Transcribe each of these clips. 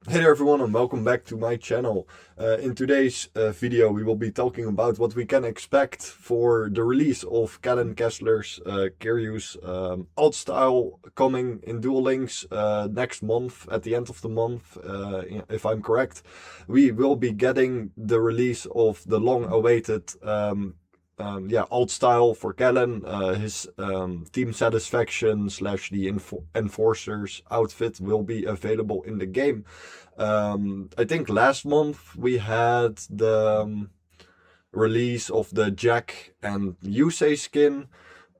Hey there everyone and welcome back to my channel. In today's video we will be talking about what we can expect for the release of Callan Kessler's KIRYU's alt style coming in Duel Links next month, at the end of the month, if I'm correct. We will be getting the release of the long-awaited alt style for Callan, his team satisfaction slash the enforcer's outfit will be available in the game. I think last month we had the release of the Jack and Yusei skin.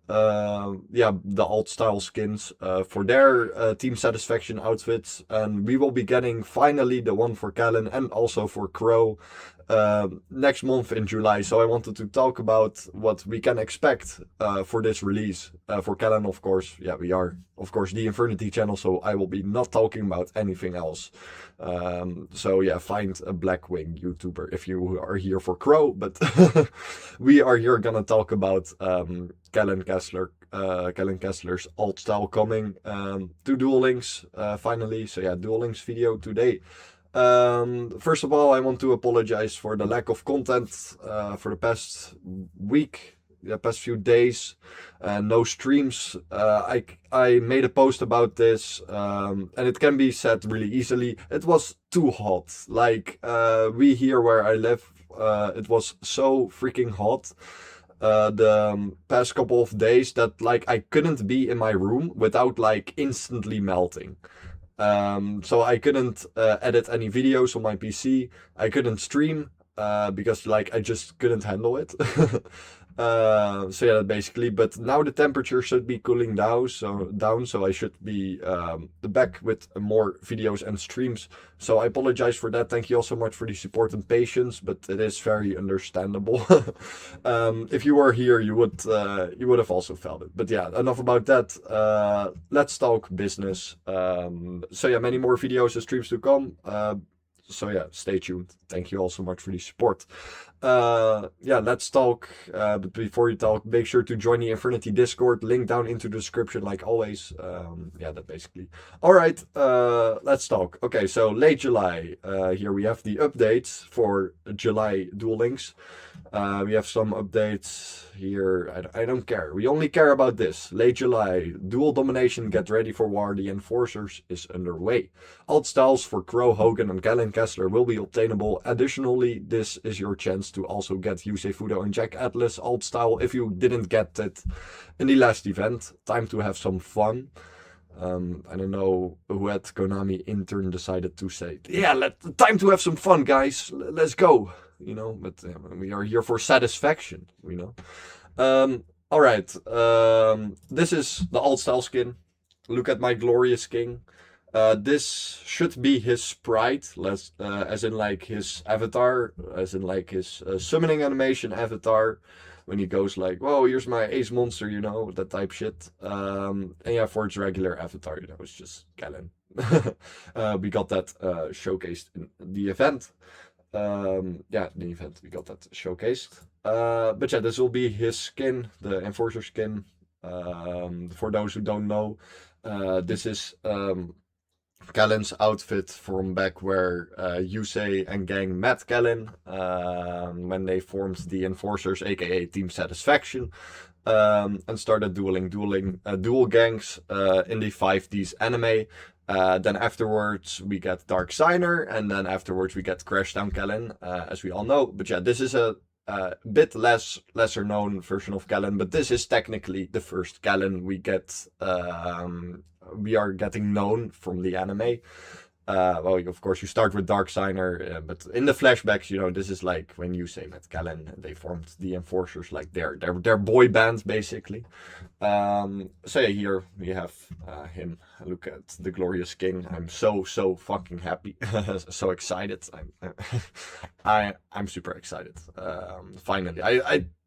The alt style skins for their team satisfaction outfits, and we will be getting finally the one for Callan and also for Crow next month in July. So I wanted to talk about what we can expect for this release. For Callan, of course, we are of course the Infernity channel, so I will be not talking about anything else. Find a Blackwing YouTuber if you are here for Crow, but we are here gonna talk about Callan Kessler's alt style coming to Duel Links finally. So Duel Links video today. First of all, I want to apologize for the lack of content for the past week, the past few days, no streams. I made a post about this, and it can be said really easily. It was too hot. Like we here where I live, it was so freaking hot. The past couple of days that like I couldn't be in my room without like instantly melting. So I couldn't edit any videos on my PC. I couldn't stream because like I just couldn't handle it. Basically. But now the temperature should be cooling down, so I should be back with more videos and streams. So I apologize for that. Thank you all so much for the support and patience, but it is very understandable. If you were here, you would have also felt it. But yeah, enough about that. Let's talk business. Many more videos and streams to come. Stay tuned. Thank you all so much for the support. Let's talk. But before you talk, make sure to join the Infernity Discord. Link down into the description, like always. That basically. All right. Let's talk. Okay, so late July. Here we have the updates for July Duel Links. We have some updates here. I don't care. We only care about this. Late July. Dual Domination. Get ready for war. The Enforcers is underway. Alt styles for Crow, Hogan, and Callan Kessler will be obtainable. Additionally, this is your chance to also get Yusei Fudo and Jack Atlas alt style if you didn't get it in the last event. Time to have some fun. I don't know who at Konami intern decided to say, time to have some fun, guys. Let's go. But we are here for satisfaction, All right. This is the alt style skin. Look at my glorious king. This should be his sprite, as in like his avatar, as in like his summoning animation avatar. When he goes like, whoa, here's my ace monster, that type shit. For its regular avatar, that was just Callan. We got that showcased in the event. The event, we got that showcased. This will be his skin, the Enforcer skin. For those who don't know, this is Callan's outfit from back where Yusei and gang met Callan when they formed the Enforcers, aka Team Satisfaction, and started dual gangs in the 5Ds anime. Then afterwards we get Dark Signer, and then afterwards we get Crashdown Callan, as we all know. But this is a bit lesser known version of Callan, but this is technically the first Callan we get. We are getting known from the anime. Of course, you start with Dark Signer, but in the flashbacks, this is like when Yusei met Callan, and they formed the Enforcers, like their boy band, basically. Here we have him. Look at the glorious king. I'm so fucking happy, so excited. I'm super excited. Finally,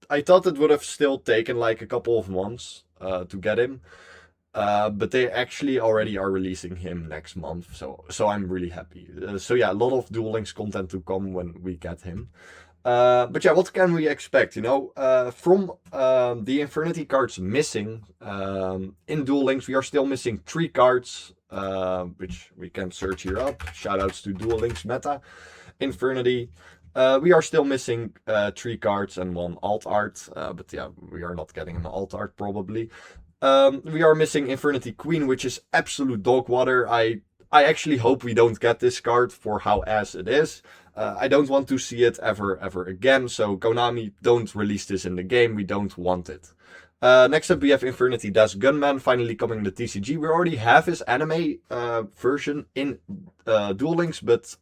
I thought it would have still taken like a couple of months to get him. But they actually already are releasing him next month, so I'm really happy. A lot of Duel Links content to come when we get him. What can we expect? From the Infernity cards missing in Duel Links, we are still missing 3 cards. which we can search here up. Shoutouts to Duel Links meta. Infernity. We are still missing 3 cards and 1 alt art, but yeah, we are not getting an alt art probably. We are missing Infernity Queen, which is absolute dog water. I actually hope we don't get this card for how ass it is. I don't want to see it ever again, so Konami, don't release this in the game. We don't want it. Next up we have Infernity Das Gunman, finally coming to TCG. We already have his anime version in Duel Links, but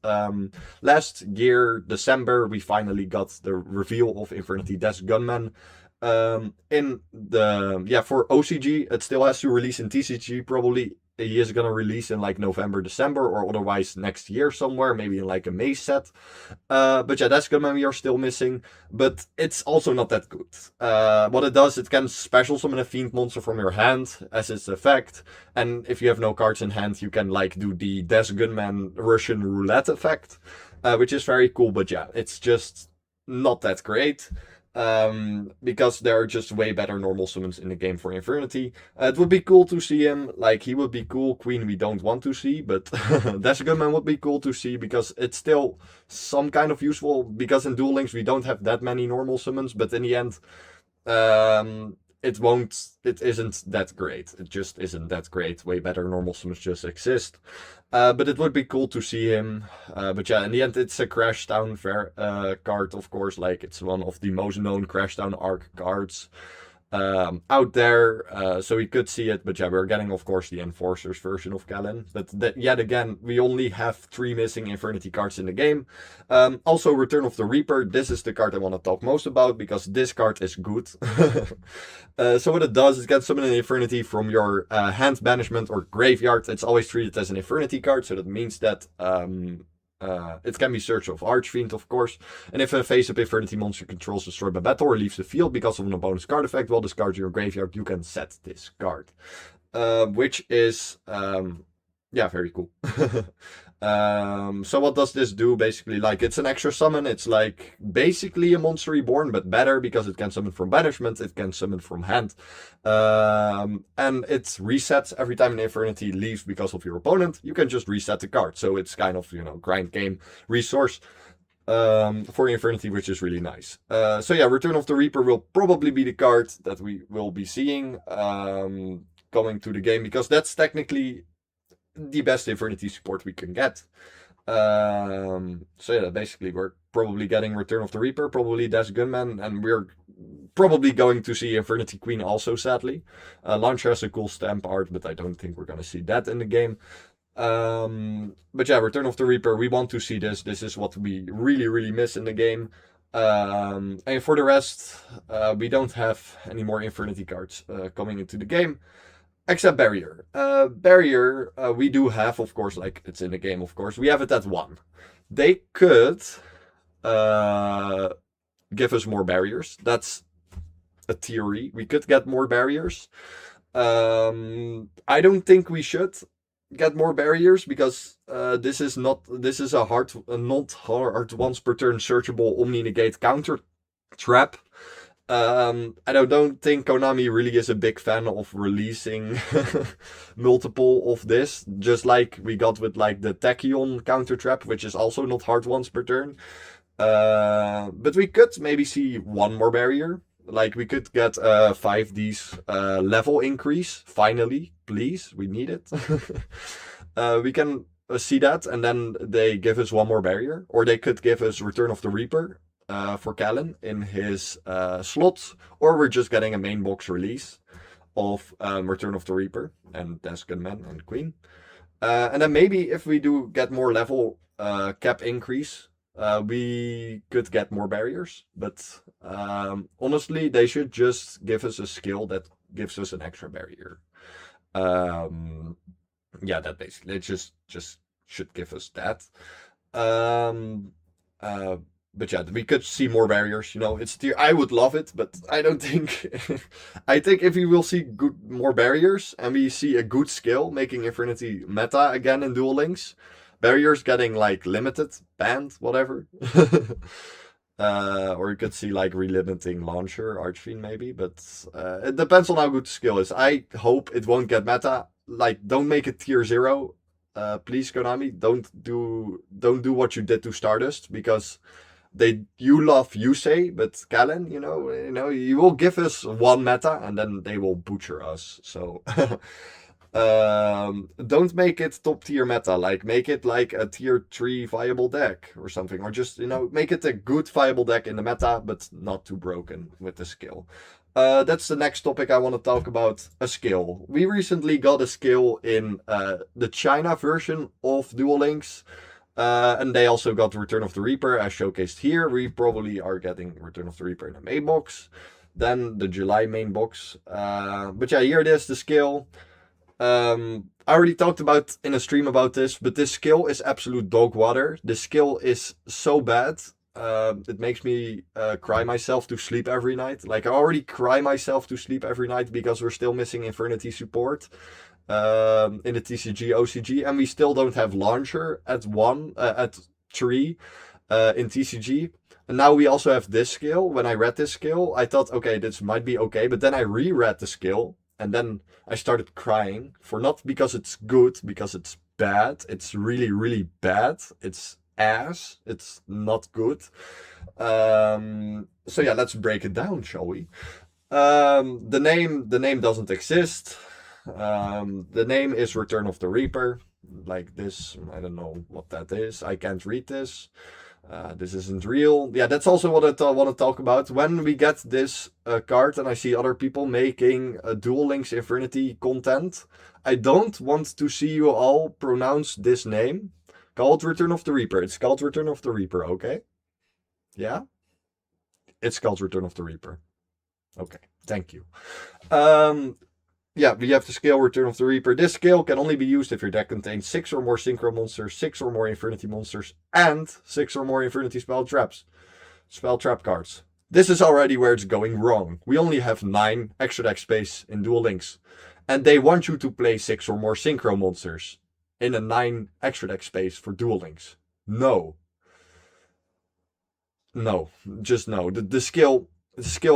last year, December, we finally got the reveal of Infernity Das Gunman. For OCG, it still has to release in TCG probably. He is gonna release in like November, December, or otherwise next year somewhere, maybe in like a May set. But yeah, that's Gunman we are still missing, but it's also not that good. What it does, it can special summon a fiend monster from your hand as its effect, and if you have no cards in hand, you can like do the Des Gunman Russian roulette effect, which is very cool. But yeah, it's just not that great. Because there are just way better normal summons in the game for Infernity. It would be cool to see him, like he would be cool. Queen we don't want to see, but Dash Gunman would be cool to see because it's still some kind of useful, because in Duel Links we don't have that many normal summons, but in the end, it isn't that great. It just isn't that great. Way better normal summons just exist. But it would be cool to see him. But yeah, in the end, it's a Crashdown card, of course. Like, it's one of the most known Crashdown arc cards out there. So we could see it. But yeah, we're getting, of course, the Enforcers version of Kellen. But yet again, we only have 3 missing Infernity cards in the game. Also, Return of the Reaper. This is the card I want to talk most about, because this card is good. So what it does is get summon an Infernity from your hand, banishment, or graveyard. It's always treated as an Infernity card, so that means that it can be searched of Archfiend, of course. And if a face-up Infernity monster controls destroyed by battle or leaves the field because of an opponent's card effect while discarding your graveyard, you can set this card. Which is, very cool. So what does this do? Basically, like, it's an extra summon. It's like basically a Monster Reborn, but better, because it can summon from banishment, it can summon from hand, and it resets every time an Infernity leaves because of your opponent. You can just reset the card, so it's kind of, grind game resource for Infernity, which is really nice. So yeah, Return of the Reaper will probably be the card that we will be seeing coming to the game, because that's technically the best Infernity support we can get. So yeah, basically we're probably getting Return of the Reaper, probably Dash Gunman, and we're probably going to see Infernity Queen also, sadly. Launcher has a cool stamp art, but I don't think we're going to see that in the game. But yeah, Return of the Reaper, we want to see this. This is what we really miss in the game. And for the rest, we don't have any more Infernity cards coming into the game. Except Barrier. Barrier, we do have, of course, like, it's in the game, of course. We have it at 1. They could give us more barriers. That's a theory. We could get more barriers. I don't think we should get more barriers, because this is a not hard once per turn searchable omni-negate counter trap. I don't think Konami really is a big fan of releasing multiple of this, just like we got with like the Tachyon counter trap, which is also not hard once per turn. But we could maybe see 1 more barrier. Like, we could get 5D's level increase, finally, please, we need it. We can see that, and then they give us 1 more barrier, or they could give us Return of the Reaper for Callan in his slot, or we're just getting a main box release of Return of the Reaper and Dash Gunman and Queen. And then maybe if we do get more level cap increase, we could get more barriers. But honestly, they should just give us a skill that gives us an extra barrier. Yeah, that basically, it just should give us that. But yeah, we could see more barriers. I would love it, but I don't think. I think if we will see more barriers, and we see a good skill making Infernity meta again in Duel Links, barriers getting like limited, banned, whatever. Or you could see like relimiting Launcher, Archfiend maybe, but it depends on how good the skill is. I hope it won't get meta. like, don't make it tier 0. Please, Konami, don't do what you did to Stardust, because you love Yusei, but Kallen, you will give us one meta and then they will butcher us. So don't make it top tier meta. Like, make it like a tier 3 viable deck or something, or just make it a good viable deck in the meta, but not too broken with the skill. That's the next topic I want to talk about, a skill. We recently got a skill in the China version of Duel Links. And they also got Return of the Reaper, as showcased here. We probably are getting Return of the Reaper in the main box, then the July main box. But yeah, here it is, the skill. I already talked about in a stream about this, but this skill is absolute dog water. This skill is so bad. It makes me cry myself to sleep every night. Like, I already cry myself to sleep every night because we're still missing Infernity support. In the TCG, OCG, and we still don't have launcher at 3 in TCG. And now we also have this skill. When I read this skill, I thought, okay, this might be okay, but then I reread the skill, and then I started crying, for not because it's good, because it's bad. It's really, really bad. It's ass. It's not good. So yeah, let's break it down, shall we? The name doesn't exist. The name is Return of the Reaper, like this. I don't know what that is. I can't read this. This isn't real. Yeah, that's also what I want to talk about. When we get this card and I see other people making Duel Links Infernity content, I don't want to see you all pronounce this name. Called Return of the Reaper. It's called Return of the Reaper, okay? Yeah? It's called Return of the Reaper. Okay, thank you. Yeah, we have the skill Return of the Reaper. This skill can only be used if your deck contains 6 or more Synchro monsters, 6 or more Infernity monsters, and 6 or more Infernity spell trap cards. This is already where it's going wrong. We only have 9 extra deck space in Duel Links, and they want you to play 6 or more Synchro monsters in a 9 extra deck space for Duel Links. No. No, just no. The skill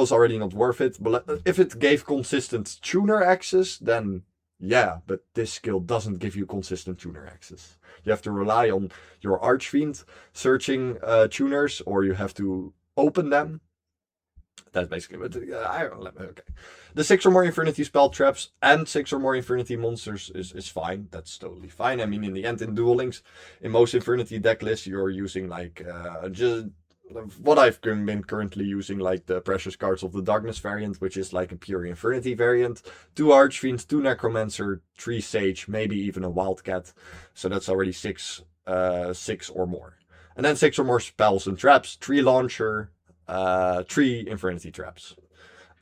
is already not worth it. But if it gave consistent tuner access, then yeah. But this skill doesn't give you consistent tuner access. You have to rely on your Archfiend searching tuners, or you have to open them. That's basically what. Okay. The 6 or more Infernity spell traps and 6 or more Infernity monsters is fine. That's totally fine. I mean, in the end, in Duel Links, in most Infernity deck lists, you're using like just what I've been currently using, like the Precious Cards of the Darkness variant, which is like a pure Infernity variant, 2 Archfiends, 2 Necromancer, 3 Sage, maybe even a Wildcat. So that's already 6 or more. And then 6 or more spells and traps, 3 Launcher, 3 Infernity traps.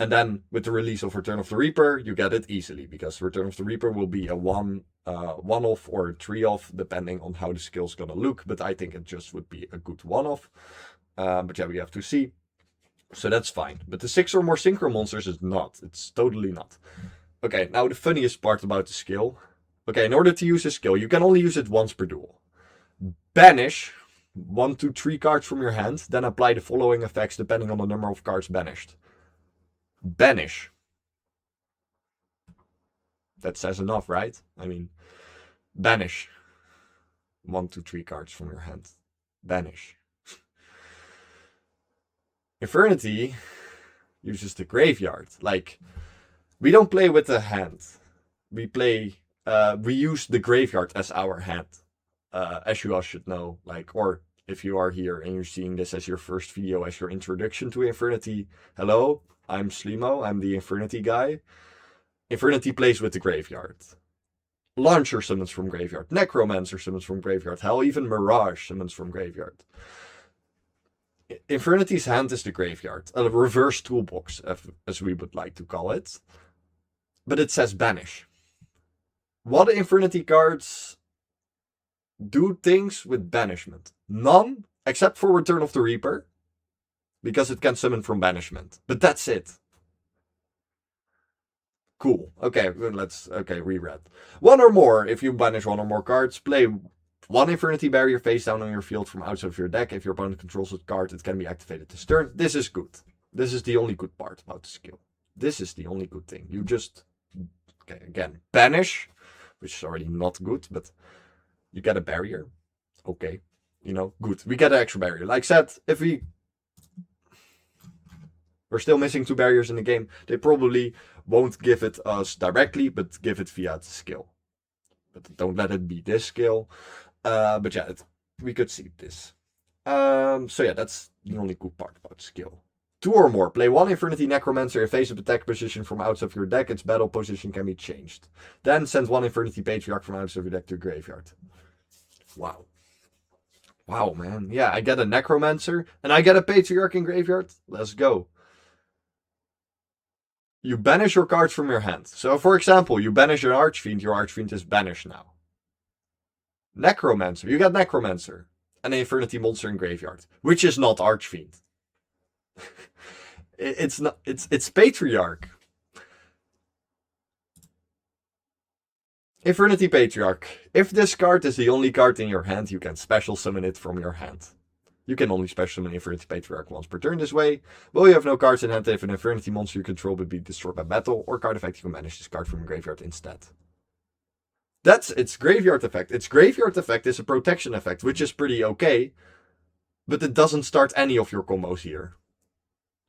And then with the release of Return of the Reaper, you get it easily, because Return of the Reaper will be a one-off or a 3-off, depending on how the skill's gonna look. But I think it just would be a good one-off. But yeah, we have to see. So that's fine. But the 6 or more Synchro monsters is not. It's totally not. Okay, now the funniest part about the skill. Okay, in order to use this skill, you can only use it once per duel. Banish 1 to 3 cards from your hand, then apply the following effects depending on the number of cards banished. Banish. That says enough, right? I mean, banish 1 to 3 cards from your hand. Banish. Infernity uses the graveyard. Like, we don't play with the hand. We use the graveyard as our hand. As you all should know. Like, or if you are here and you're seeing this as your first video, as your introduction to Infernity, hello, I'm Slimo, I'm the Infernity guy. Infernity plays with the graveyard. Launcher summons from graveyard. Necromancer summons from graveyard. Hell, even Mirage summons from graveyard. Infernity's hand is the graveyard, a reverse toolbox, as we would like to call it. But it says banish. What Infernity cards do things with banishment? None, except for Return of the Reaper, because it can summon from banishment. But that's it. Cool. Okay, reread. 1 or more. If you banish 1 or more cards, play 1 Infernity Barrier face down on your field from outside of your deck. If your opponent controls a card, it can be activated this turn. This is good. This is the only good part about the skill. This is the only good thing. You just, okay, again, banish which is already not good, but you get a barrier. Okay, you know, good. We get an extra barrier. Like I said, if we're still missing 2 barriers in the game, they probably won't give it us directly, but give it via the skill. But don't let it be this skill. But yeah, we could see this. So yeah, that's the only good part about skill. 2 or more. Play 1 Infernity Necromancer in face of attack position from outside of your deck. Its battle position can be changed. Then send 1 Infernity Patriarch from outside of your deck to your graveyard. Wow. Wow, man. Yeah, I get a Necromancer and I get a Patriarch in graveyard. Let's go. You banish your cards from your hand. So, for example, you banish your Archfiend is banished now. Necromancer. You get Necromancer. And an Infernity monster in graveyard. Which is not Archfiend. It's Patriarch. Infernity Patriarch. If this card is the only card in your hand, you can special summon it from your hand. You can only special summon Infernity Patriarch once per turn this way. Well, you have no cards in hand if an Infernity monster you control would be destroyed by battle, or card effect, you can banish this card from your graveyard instead. That's its graveyard effect. Its graveyard effect is a protection effect, which is pretty okay, but it doesn't start any of your combos here.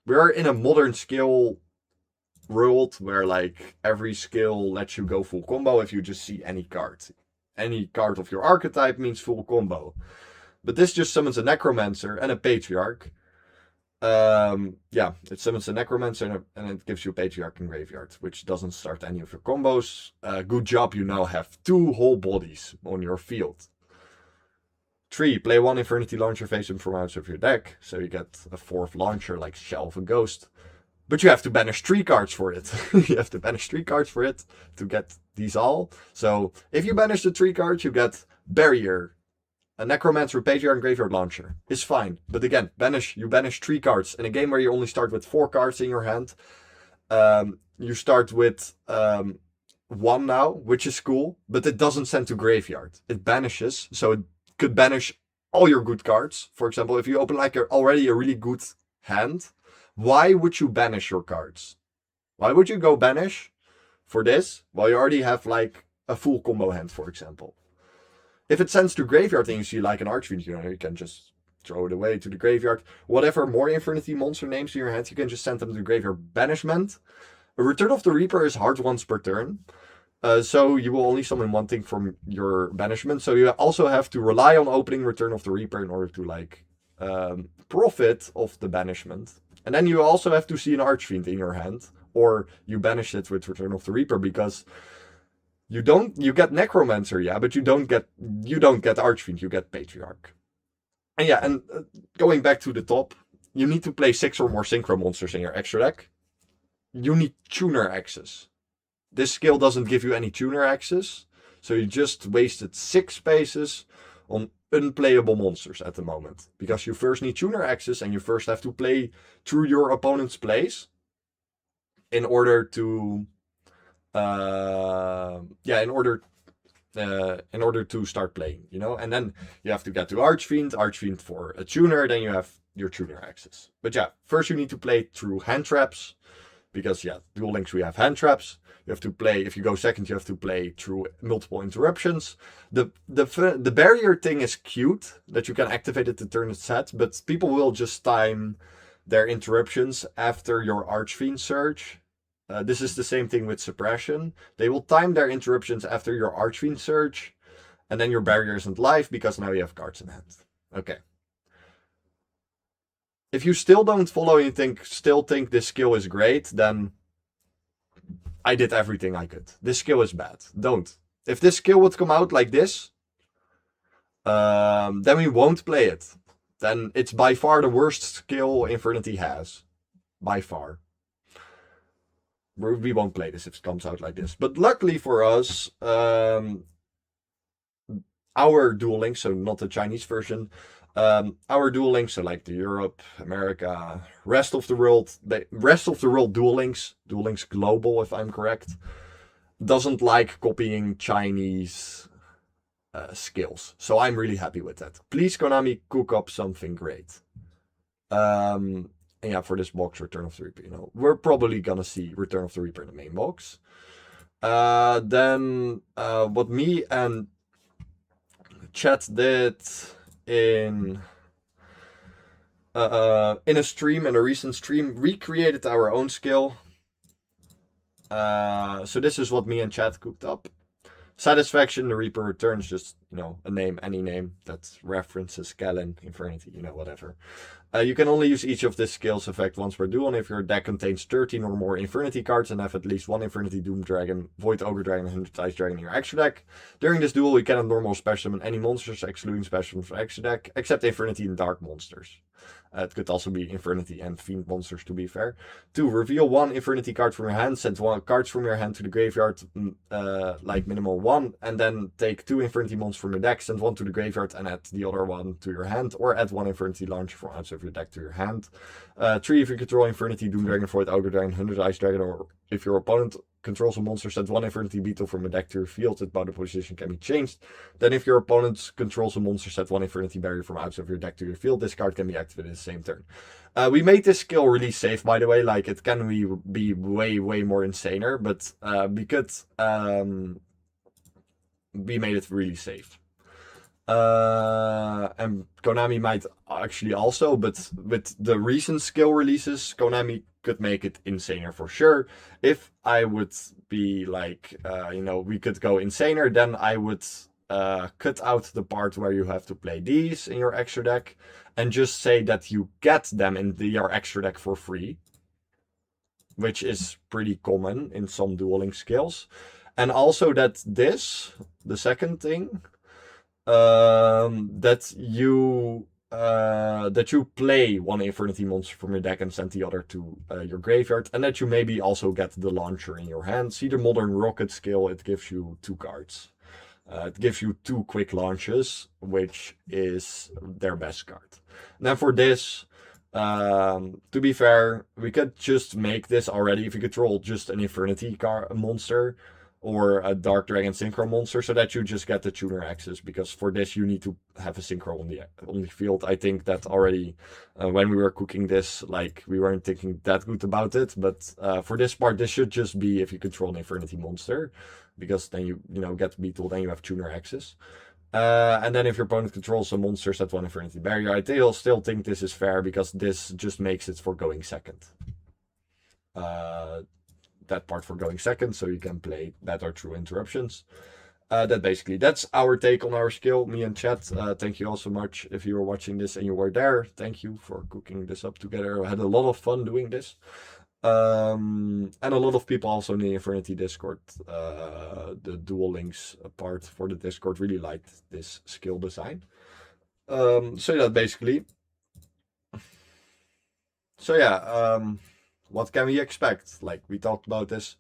We're in a modern skill world where like every skill lets you go full combo if you just see any card. Any card of your archetype means full combo. But this just summons a Necromancer and a Patriarch. Yeah, it summons a Necromancer and it gives you a Patriarch in graveyard, which doesn't start any of your combos. Good job, you now have 2 whole bodies on your field. 3, play 1 Infernity Launcher face them from outside of your deck, so you get a 4th launcher like Shell of a Ghost. But you have to banish 3 cards for it. You have to banish 3 cards for it to get these all. So if you banish the 3 cards, you get Barrier, a Necromancer, Patriarch, and Graveyard Launcher. It's fine. But again, you banish 3 cards. In a game where you only start with 4 cards in your hand, you start with 1 now, which is cool, but it doesn't send to graveyard. It banishes, so it could banish all your good cards. For example, if you open like already a really good hand, why would you banish your cards? Why would you go banish for this while you already have like a full combo hand, for example? If it sends to graveyard and you see like an Archfiend, you can just throw it away to the graveyard. Whatever more Infernity monster names in your hand, you can just send them to graveyard banishment. A Return of the Reaper is hard once per turn. So you will only summon 1 thing from your banishment. So you also have to rely on opening Return of the Reaper in order to like profit of the banishment. And then you also have to see an Archfiend in your hand, or you banish it with Return of the Reaper, because you get Necromancer, yeah, but you don't get Archfiend, you get Patriarch. And yeah, and going back to the top, you need to play 6 or more Synchro monsters in your extra deck. You need tuner access. This skill doesn't give you any tuner access, so you just wasted 6 spaces on unplayable monsters at the moment. Because you first need tuner access and you first have to play through your opponent's plays in order to in order to start playing, you know? And then you have to get to Archfiend for a tuner, then you have your tuner access. But yeah, first you need to play through hand traps, because yeah, Duel Links we have hand traps. You have to play, if you go second, you have to play through multiple interruptions. The barrier thing is cute, that you can activate it to turn it set, but people will just time their interruptions after your Archfiend surge. This is the same thing with suppression. They will time their interruptions after your Archfiend surge, and then your barrier isn't live because now you have cards in hand. Okay. If you still don't follow and still think this skill is great, then I did everything I could. This skill is bad. Don't. If this skill would come out like this, then we won't play it. Then it's by far the worst skill Infernity has. By far. We won't play this if it comes out like this. But luckily for us, our Duel Links, so not the Chinese version, our Duel Links, so like the Europe, America, rest of the world Duel Links Global, if I'm correct, doesn't like copying Chinese skills. So I'm really happy with that. Please, Konami, cook up something great. And yeah, for this box, Return of the Reaper, you know, we're probably gonna see Return of the Reaper in the main box. Then what me and chat did in a stream, in a recent stream, we created our own skill. So this is what me and chat cooked up. Satisfaction, the Reaper returns, just, a name, any name that references Galen, Infernity, whatever. You can only use each of these skills effect once per duel, and if your deck contains 13 or more Infernity cards and have at least one Infernity, Doom Dragon, Void Ogre Dragon, and 100 Ice Dragon in your extra deck, during this duel you cannot normal special summon any monsters, excluding special from extra deck, except Infernity and Dark monsters. It could also be Infernity and Fiend monsters, to be fair. 2. Reveal one Infernity card from your hand. Send one cards from your hand to the graveyard, like minimal 1. And then take 2 Infernity monsters from your deck. Send one to the graveyard and add the other one to your hand. Or add one Infernity launcher from outside of your deck to your hand. 3. If you control Infernity, Doom Dragon, Void Ogre Dragon, 100 Ice Dragon, or if your opponent controls a monster, send one Infernity Beetle from your deck to your field. Its bottom position can be changed. Then if your opponent controls a monster, set one Infernity Barrier from outside of your deck to your field. This card can be activated in the same turn. We made this skill really safe, by the way. Like, it can be way, way more insaner, but because we made it really safe. And Konami might actually also, but with the recent skill releases, Konami could make it insaner for sure. If I would be like, we could go insaner, then I would cut out the part where you have to play these in your extra deck and just say that you get them in your extra deck for free, which is pretty common in some Duel Links skills. And also that the second thing, that you play one Infernity monster from your deck and send the other to your graveyard, and that you maybe also get the launcher in your hand. See the Modern Rocket skill, it gives you 2 cards. It gives you 2 quick launches, which is their best card. Now for this, to be fair, we could just make this already if you control just an Infernity monster or a Dark Dragon Synchro monster, so that you just get the tuner access, because for this you need to have a Synchro on the field. I think that already when we were cooking this, like, we weren't thinking that good about it, but for this part this should just be if you control an Infernity monster, because then you get Beetle, then you have tuner access. And then if your opponent controls a monster, set one Infernity Barrier. I still think this is fair, because this just makes it for going second. That part for going second, so you can play better through interruptions. That's our take on our skill, me and chat. Thank you all so much if you were watching this and you were there. Thank you for cooking this up together. I had a lot of fun doing this. And a lot of people also in the Infernity Discord, the Duel Links part for the Discord, really liked this skill design. So yeah, basically. So yeah, what can we expect? Like, we talked about this.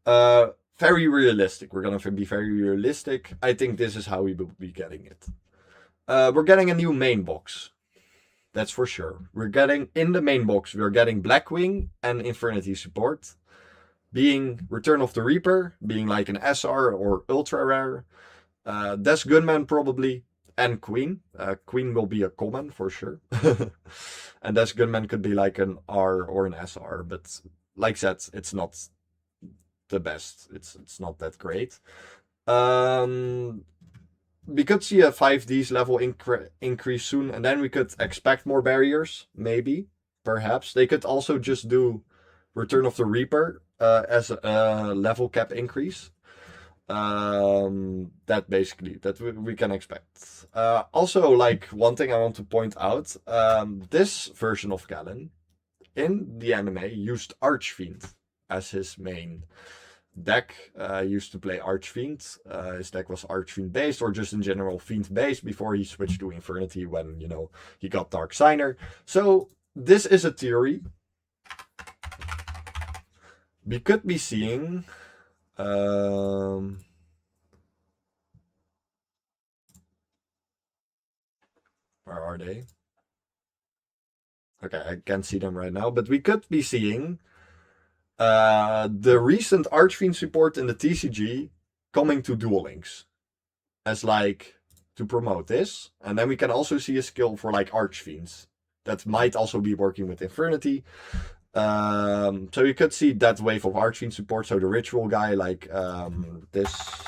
Very realistic. We're gonna be very realistic. I think this is how we will be getting it. We're getting a new main box. That's for sure. We're getting, in the main box, we're getting Blackwing and Infernity support. Being Return of the Reaper, being like an SR or ultra rare. Death Gunman probably, and Queen. Queen will be a common for sure. And Death Gunman could be like an R or an SR, but like I said, it's not the best. It's not that great. We could see a 5Ds level increase soon, and then we could expect more barriers, maybe, perhaps. They could also just do Return of the Reaper as a level cap increase. That we can expect. Also, like, one thing I want to point out, this version of Galen in the anime used Archfiend as his main deck. Used to play Archfiend. His deck was Archfiend based, or just in general Fiend based, before he switched to Infernity when, he got Dark Signer. So this is a theory. We could be seeing where are they? Okay, I can't see them right now, but we could be seeing the recent Archfiend support in the TCG coming to Duel Links as, like, to promote this. And then we can also see a skill for, like, Archfiends that might also be working with Infernity. So you could see that wave of Archfiend support. So the ritual guy, like this.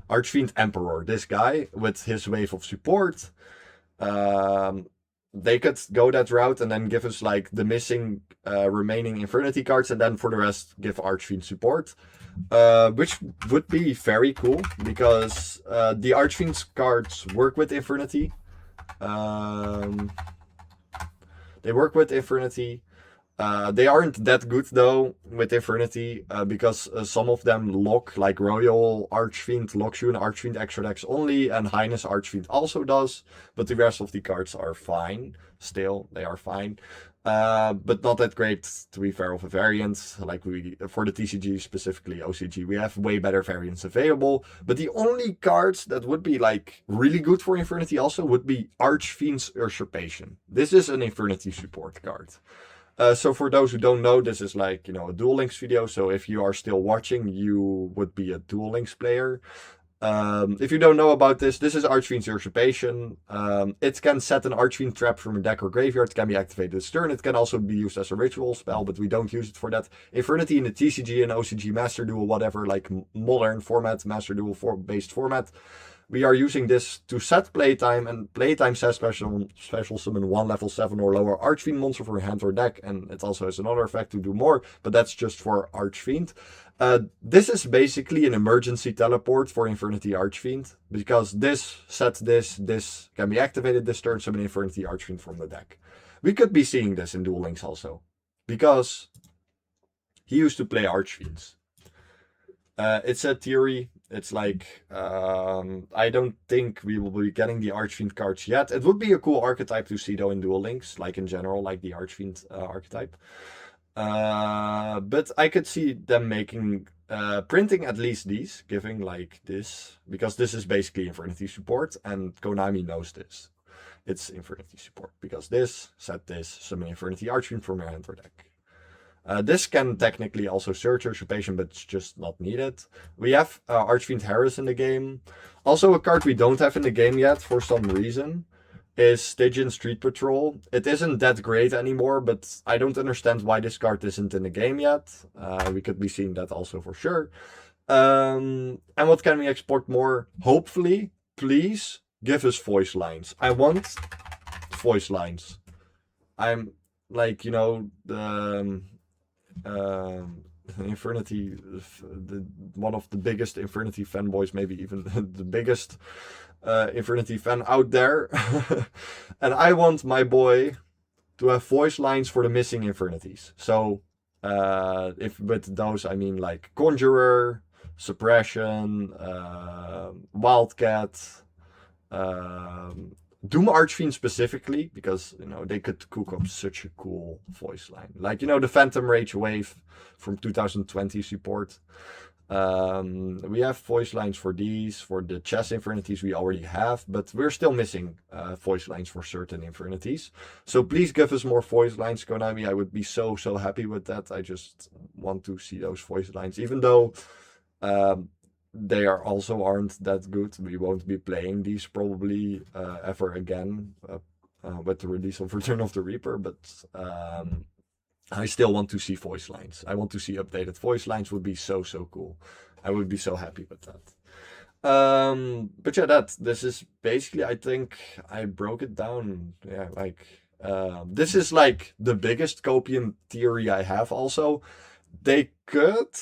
Archfiend Emperor, this guy with his wave of support. Um, they could go that route and then give us like the missing remaining Infernity cards, and then for the rest give Archfiend support, which would be very cool because the Archfiend cards work with Infernity. They work with Infernity. They aren't that good though with Infernity because some of them lock, like Royal Archfiend locks you in Archfiend extra decks only, and Highness Archfiend also does, but the rest of the cards are fine. Still, they are fine. But not that great, to be fair, of a variant. Like for the TCG, specifically OCG, we have way better variants available. But the only cards that would be like really good for Infernity also would be Archfiend's Usurpation. This is an Infernity support card. So for those who don't know, this is like, you know, a Duel Links video. So if you are still watching, you would be a Duel Links player. If you don't know about this, this is Archfiend's Usurpation. It can set an Archfiend trap from a deck or graveyard. It can be activated this turn. It can also be used as a ritual spell, but we don't use it for that. Infernity in the TCG and OCG Master Duel, whatever, like modern format, Master Duel based format. We are using this to set playtime, and playtime says special summon 1 level 7 or lower Archfiend monster for your hand or deck, and it also has another effect to do more, but that's just for Archfiend. This is basically an emergency teleport for Infernity Archfiend, because this sets this can be activated this turn, summon Infernity Archfiend from the deck. We could be seeing this in Duel Links also, because he used to play Archfiends. It's a theory. It's like, I don't think we will be getting the Archfiend cards yet. It would be a cool archetype to see though in Duel Links, like in general, like the Archfiend archetype. But I could see them making, printing at least these, giving like this, because this is basically Infernity support, and Konami knows this. It's Infernity support, because this, set this, summon Infernity Archfiend from your hand or deck. This can technically also search Usurpation, but it's just not needed. We have Archfiend Harris in the game. Also a card we don't have in the game yet for some reason is Stygian Street Patrol. It isn't that great anymore, but I don't understand why this card isn't in the game yet. We could be seeing that also for sure. And what can we export more? Hopefully, please give us voice lines. I want voice lines. I'm like, you know, the Infernity, one of the biggest Infernity fanboys, maybe even the biggest Infernity fan out there. And I want my boy to have voice lines for the missing Infernities. So if with those I mean like Conjurer, Suppression, Wildcat, Doom Archfiend specifically, because, you know, they could cook up such a cool voice line. Like, you know, the Phantom Rage wave from 2020 support. We have voice lines for these. For the chess Infernities we already have, but we're still missing voice lines for certain Infernities. So please give us more voice lines, Konami. I would be so happy with that. I just want to see those voice lines, even though they aren't that good. We won't be playing these probably ever again with the release of Return of the Reaper, but I still want to see voice lines. I want to see updated voice lines. Would be so cool. I would be so happy with that. But yeah, this is basically, I think I broke it down. Yeah, like this is like the biggest copium theory I have also. They could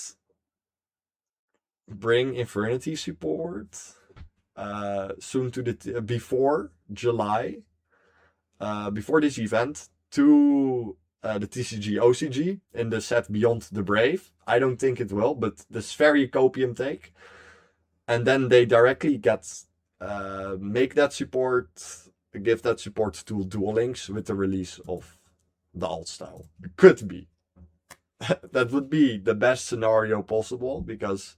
bring Infernity support soon to the before July, before this event, to the TCG OCG in the set Beyond the Brave. I don't think it will, but this very copium take. And then they directly make that support, give that support to Duel Links with the release of the alt style. Could be. That would be the best scenario possible, because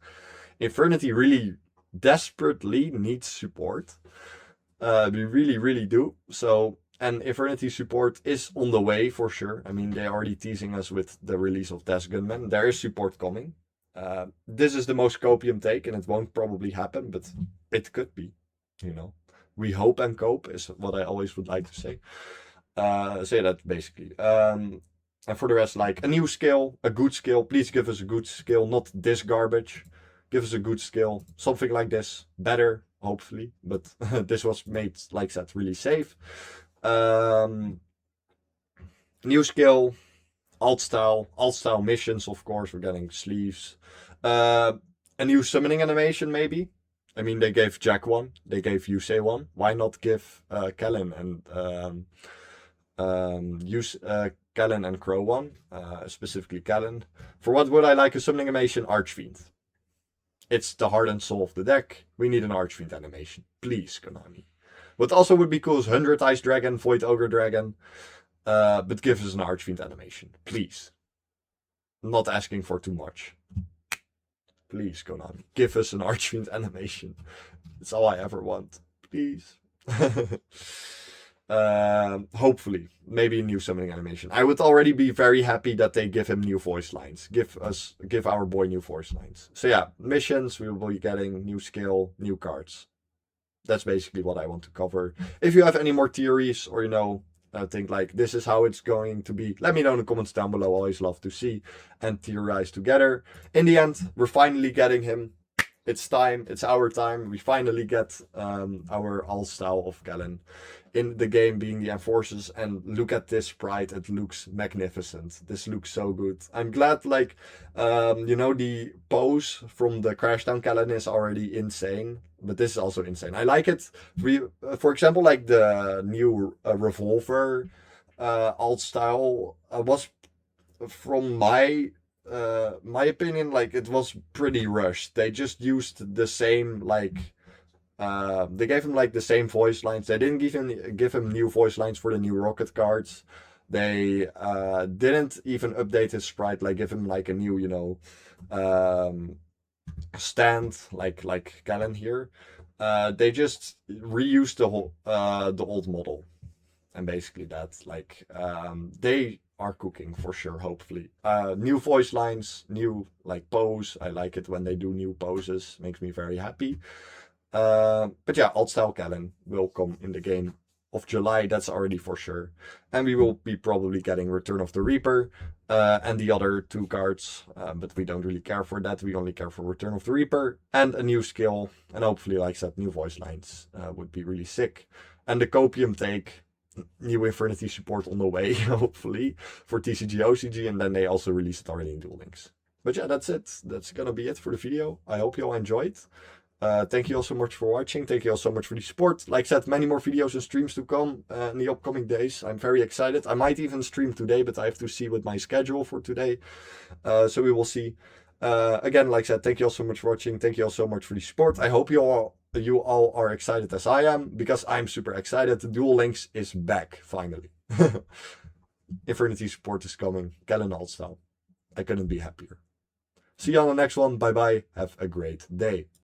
Infernity really desperately needs support. We really do. So, and Infernity support is on the way for sure. I mean, they're already teasing us with the release of Death Gunman. There is support coming. This is the most copium take, and it won't probably happen, but it could be, you know. We hope and cope is what I always would like to say. So yeah, that basically. And for the rest, like a new skill, a good skill. Please give us a good skill, not this garbage. Give us a good skill, something like this, better, hopefully. But this was made, like I said, really safe. New skill, alt style missions, of course. We're getting sleeves. A new summoning animation, maybe. I mean, they gave Jack one, they gave Yusei one. Why not give Kellen and Kellen and Crow one, specifically Kellen. For what would I like a summoning animation? Archfiend. It's the heart and soul of the deck. We need an Archfiend animation. Please, Konami. What also would be cool is 100 Ice Dragon, Void Ogre Dragon. But give us an Archfiend animation. Please. I'm not asking for too much. Please, Konami. Give us an Archfiend animation. It's all I ever want. Please. Hopefully, maybe a new summoning animation. I would already be very happy that they give him new voice lines. Give our boy new voice lines. So yeah, missions, we will be getting new skill, new cards. That's basically what I want to cover. If you have any more theories, or think like this is how it's going to be, let me know in the comments down below. Always love to see and theorize together. In the end, we're finally getting him. It's time. It's our time. We finally get our all style of Kellen in the game, being the enforcers. And look at this sprite. It looks magnificent. This looks so good. I'm glad, like, the pose from the Crashdown Kellen is already insane. But this is also insane. I like it. For example, like the new revolver alt style was, from my opinion, like it was pretty rushed. They just used the same, like they gave him like the same voice lines. They didn't give him new voice lines for the new rocket cards. They didn't even update his sprite, like give him like a new stand like Kellen here. They just reused the old model, and basically that's like they are cooking for sure. Hopefully, new voice lines, new like pose. I like it when they do new poses. Makes me very happy. But yeah, alt style Kellen will come in the game of July. That's already for sure, and we will be probably getting Return of the Reaper and the other two cards. But we don't really care for that. We only care for Return of the Reaper and a new skill, and hopefully, like I said, new voice lines would be really sick. And the copium take. New Infernity support on the way, hopefully, for TCG OCG, and then they also released it already in Duel Links. But yeah, that's it. That's gonna be it for the video. I hope you all enjoyed. Thank you all so much for watching. Thank you all so much for the support. Like I said, many more videos and streams to come in the upcoming days. I'm very excited. I might even stream today, but I have to see with my schedule for today. So we will see. Again, like I said, thank you all so much for watching. Thank you all so much for the support. I hope you all are excited as I am, because I'm super excited. The Duel Links is back, finally. Infernity support is coming. Kellen Altstyle. I couldn't be happier. See you on the next one. Bye bye. Have a great day.